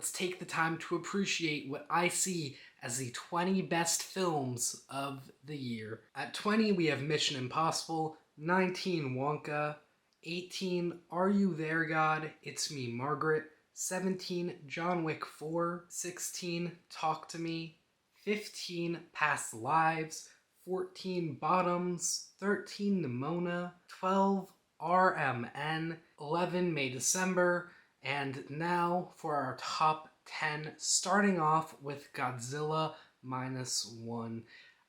let's take the time to appreciate what I see as the 20 best films of the year. At 20, we have Mission Impossible, 19, Wonka, 18, Are You There, God? It's Me, Margaret, 17, John Wick 4, 16, Talk to Me, 15, Past Lives, 14, Bottoms, 13, Nimona, 12, RMN, 11, May December, and now for our top 10, starting off with Godzilla -1.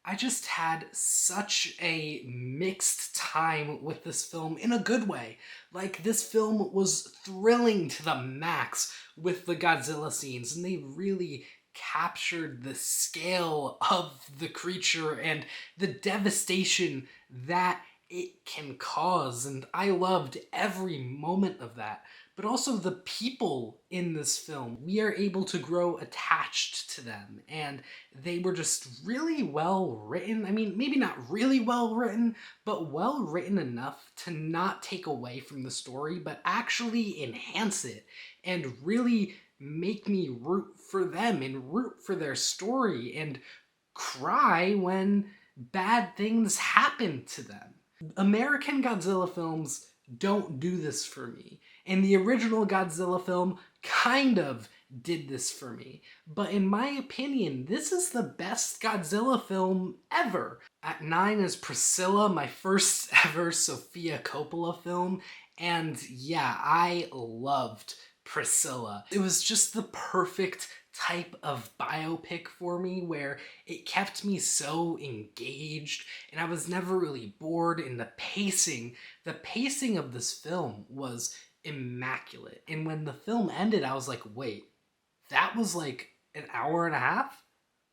I just had such a mixed time with this film in a good way. Like, this film was thrilling to the max with the Godzilla scenes, and they really captured the scale of the creature and the devastation that it can cause, and I loved every moment of that. But also the people in this film, we are able to grow attached to them, and they were just really well written. I mean, maybe not really well written, but well written enough to not take away from the story, but actually enhance it and really make me root for them and root for their story and cry when bad things happen to them. American Godzilla films don't do this for me. And the original Godzilla film kind of did this for me. But in my opinion, this is the best Godzilla film ever. At 9 is Priscilla, my first ever Sofia Coppola film. And yeah, I loved Priscilla. It was just the perfect type of biopic for me where it kept me so engaged and I was never really bored, and the pacing of this film was immaculate. And when the film ended, I was like, wait, that was like an hour and a half?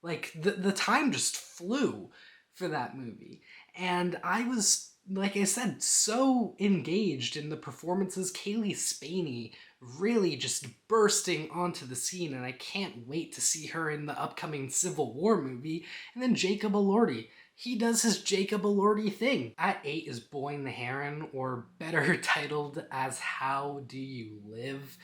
Like, the time just flew for that movie. And I was, like I said, so engaged in the performances. Kaylee Spaney really just bursting onto the scene, and I can't wait to see her in the upcoming Civil War movie. And then Jacob Elordi. He does his Jacob Elordi thing. At 8 is Boy and the Heron, or better titled as How Do You Live?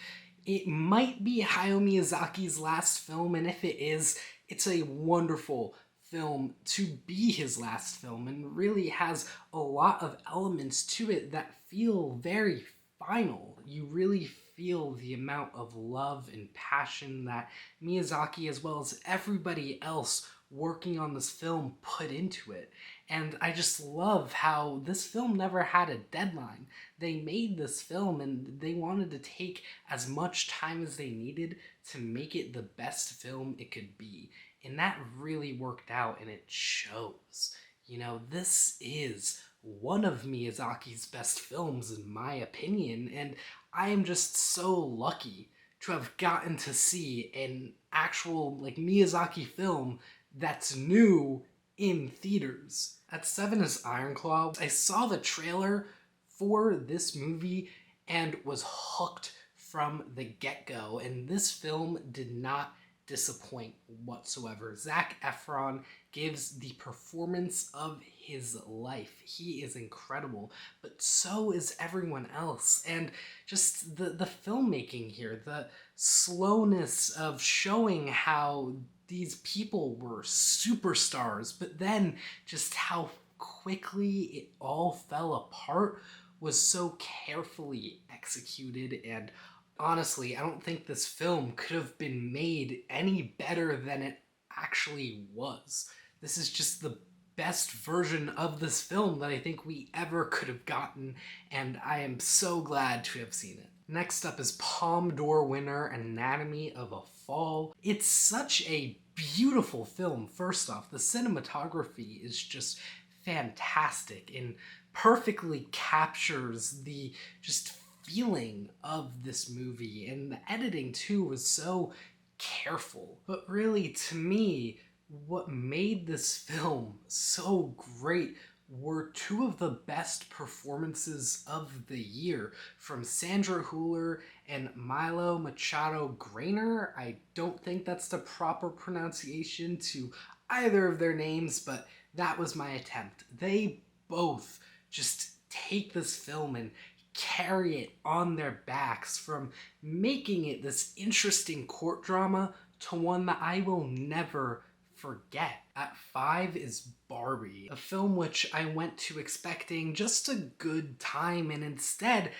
It might be Hayao Miyazaki's last film, and if it is, it's a wonderful film to be his last film, and really has a lot of elements to it that feel very final. You really feel the amount of love and passion that Miyazaki, as well as everybody else working on this film, put into it. And I just love how this film never had a deadline. They made this film and they wanted to take as much time as they needed to make it the best film it could be. And that really worked out, and it shows. You know, this is one of Miyazaki's best films in my opinion, and I am just so lucky to have gotten to see an actual, like, Miyazaki film that's new in theaters. At 7 is Ironclaw. I saw the trailer for this movie and was hooked from the get-go, and this film did not disappoint whatsoever. Zac Efron gives the performance of his life. He is incredible, but so is everyone else. And just the filmmaking here, the slowness of showing how these people were superstars, but then just how quickly it all fell apart was so carefully executed. And honestly, I don't think this film could have been made any better than it actually was. This is just the best version of this film that I think we ever could have gotten, and I am so glad to have seen it. Next up is Palme d'Or winner Anatomy of a Fall. It's such a beautiful film. First off, the cinematography is just fantastic and perfectly captures the just feeling of this movie, and the editing too was so careful. But really, to me, what made this film so great were two of the best performances of the year from Sandra Hüller and Milo Machado Graner. I don't think that's the proper pronunciation to either of their names, but that was my attempt. They both just take this film and carry it on their backs, from making it this interesting court drama to one that I will never forget. At 5 is Barbie, a film which I went to expecting just a good time and instead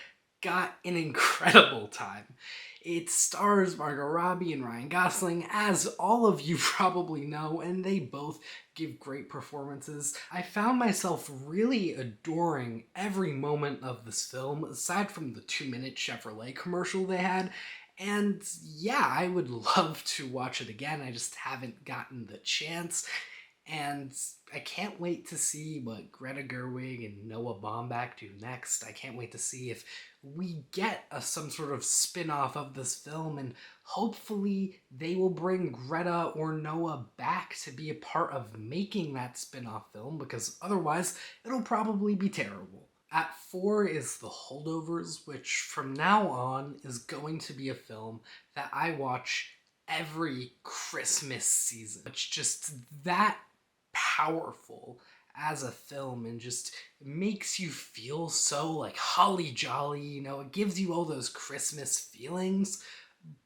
got an incredible time. It stars Margot Robbie and Ryan Gosling, as all of you probably know, and they both give great performances. I found myself really adoring every moment of this film, aside from the 2-minute Chevrolet commercial they had. And yeah, I would love to watch it again. I just haven't gotten the chance. And I can't wait to see what Greta Gerwig and Noah Baumbach do next. I can't wait to see if we get some sort of spin-off of this film, and hopefully they will bring Greta or Noah back to be a part of making that spin-off film, because otherwise it'll probably be terrible. At 4 is The Holdovers, which from now on is going to be a film that I watch every Christmas season. It's just that powerful as a film and just makes you feel so like holly jolly, you know, it gives you all those Christmas feelings,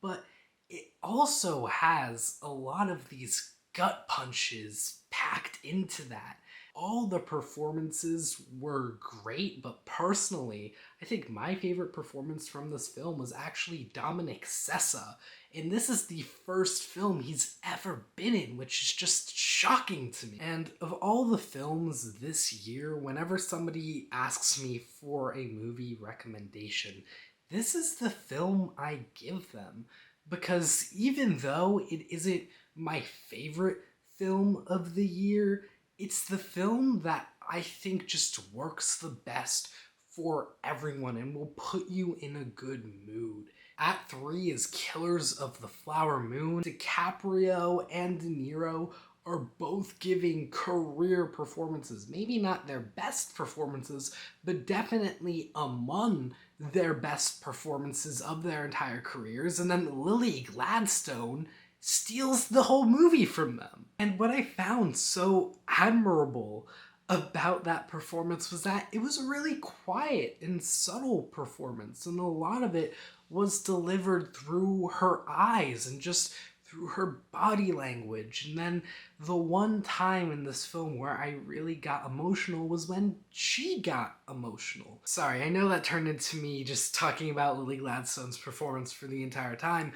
but it also has a lot of these gut punches packed into that. All the performances were great, but personally, I think my favorite performance from this film was actually Dominic Sessa. And this is the first film he's ever been in, which is just shocking to me. And of all the films this year, whenever somebody asks me for a movie recommendation, this is the film I give them. Because even though it isn't my favorite film of the year, it's the film that I think just works the best for everyone and will put you in a good mood. At 3 is Killers of the Flower Moon. DiCaprio and De Niro are both giving career performances. Maybe not their best performances, but definitely among their best performances of their entire careers. And then Lily Gladstone steals the whole movie from them. And what I found so admirable about that performance was that it was a really quiet and subtle performance, and a lot of it was delivered through her eyes and just through her body language. And then the one time in this film where I really got emotional was when she got emotional. Sorry, I know that turned into me just talking about Lily Gladstone's performance for the entire time,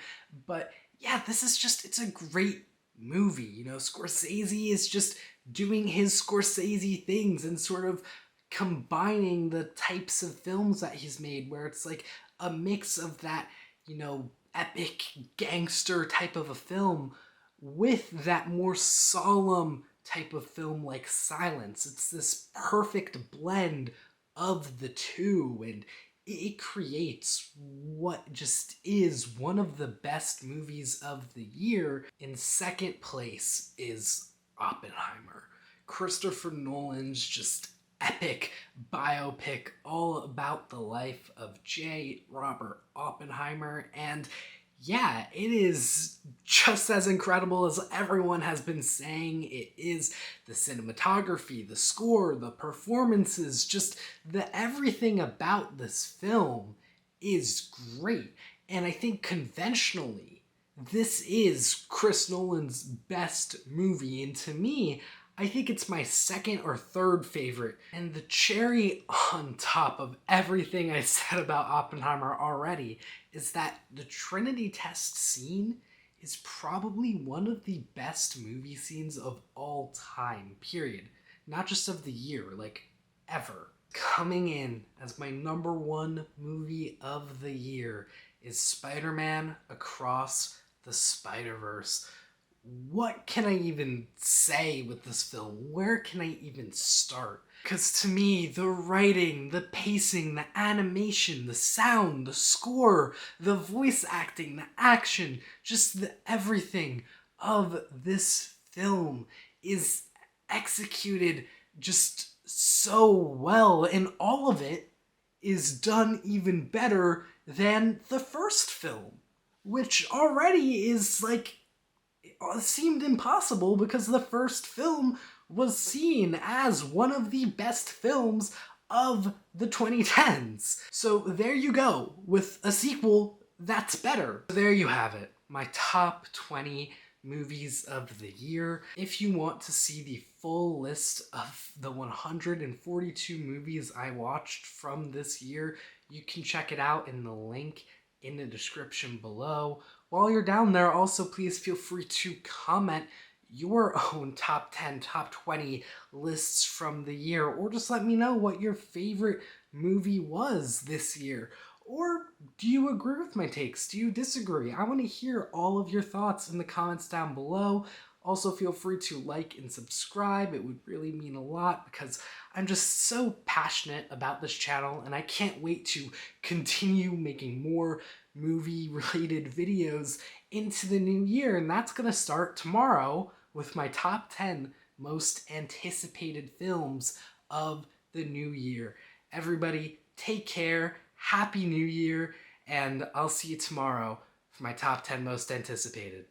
but yeah, this is just, it's a great movie. You know, Scorsese is just doing his Scorsese things and sort of combining the types of films that he's made, where it's like a mix of that, you know, epic gangster type of a film with that more solemn type of film like Silence. It's this perfect blend of the two, and it creates what just is one of the best movies of the year. In second place is Oppenheimer. Christopher Nolan's just epic biopic all about the life of J. Robert Oppenheimer, and yeah, it is just as incredible as everyone has been saying it is. The cinematography, the score, the performances, just the everything about this film is great. And I think conventionally, this is Chris Nolan's best movie, and to me, I think it's my second or third favorite. And the cherry on top of everything I said about Oppenheimer already is that the Trinity test scene is probably one of the best movie scenes of all time, period. Not just of the year, like ever. Coming in as my number 1 movie of the year is SpiderMan Across the Spider-Verse. What can I even say with this film? Where can I even start? Because to me, the writing, the pacing, the animation, the sound, the score, the voice acting, the action, just the everything of this film is executed just so well, and all of it is done even better than the first film, which already is like, it seemed impossible because the first film was seen as one of the best films of the 2010s. So there you go, with a sequel that's better. There you have it, my top 20 movies of the year. If you want to see the full list of the 142 movies I watched from this year, you can check it out in the link in the description below. While you're down there, also please feel free to comment your own top 10, top 20 lists from the year, or just let me know what your favorite movie was this year. Or do you agree with my takes? Do you disagree? I want to hear all of your thoughts in the comments down below. Also, feel free to like and subscribe. It would really mean a lot because I'm just so passionate about this channel and I can't wait to continue making more movie-related videos into the new year. And that's going to start tomorrow with my top 10 most anticipated films of the new year. Everybody, take care. Happy New Year, and I'll see you tomorrow for my top 10 most anticipated.